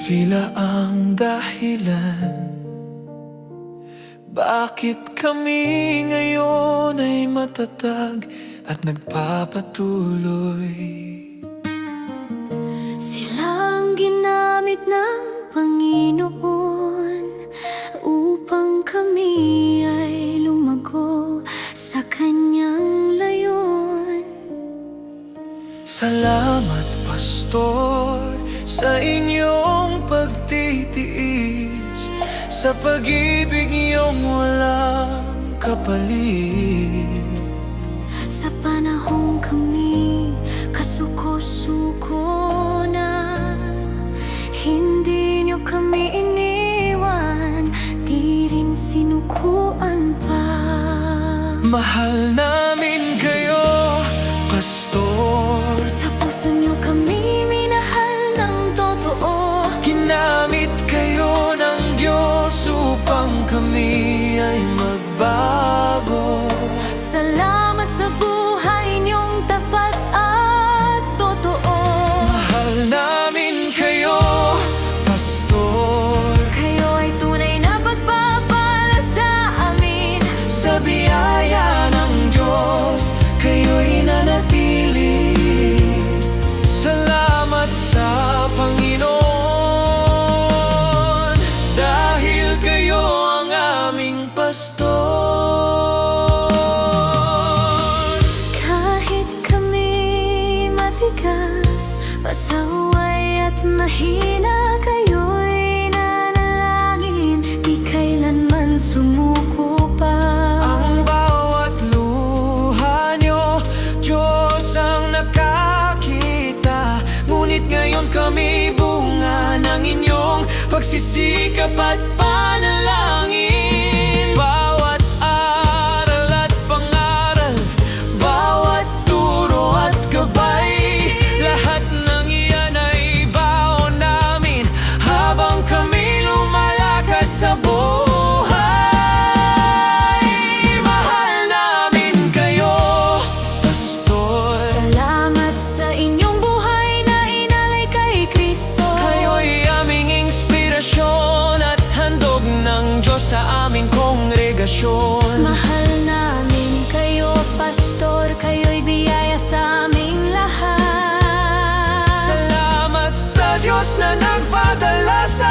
Sila ang dahilan bakit kami ngayon ay matatag at nagpapatuloy. Sila ang ginamit ng Panginoon upang kami ay lumago sa Kanyang layon. Salamat, Pastor, sa inyong pagtitiis, sa pag-ibig niyong walang kapalit. Sa panahong kami kasuko-suko na, hindi niyo kami iniwan, di rin sinukuan pa. Mahal namin kayo, Pastor. Sa puso niyo kami minahal ng totoo. Ginamit kayo ng Diyos upang kami ay magbago. Salamat sa buhay niyong tapat at totoo. Mahal namin kayo, Pastor. Kayo ay tunay na pagpapala sa amin. Sa biyaya ng Diyos, kayo'y nanatili. Salamat sa Panginoon, dahil kayo ang aming pastor. Kahit kami matigas, pasaway at mahina, kayo'y nanalangin, di kailanman sumuko pa. Ang bawat luha niyo, Diyos ang nakakita. Ngunit ngayon kami bunga ng inyong pagsisikap at panalangin. Bawat aral at pangaral, bawat turo at gabay, lahat ng iyan ay baon namin habang kami lumalakad sa buhay. Mahal namin kayo, Pastor. Salamat sa inyong buhay na inalay kay Kristo. Kayo'y aming inspirasyon at handog ng Diyos sa aming kongregasyon. Mahal namin kayo, Pastor, kayo'y biyaya sa aming lahat. Salamat sa Diyos na nagpadala sa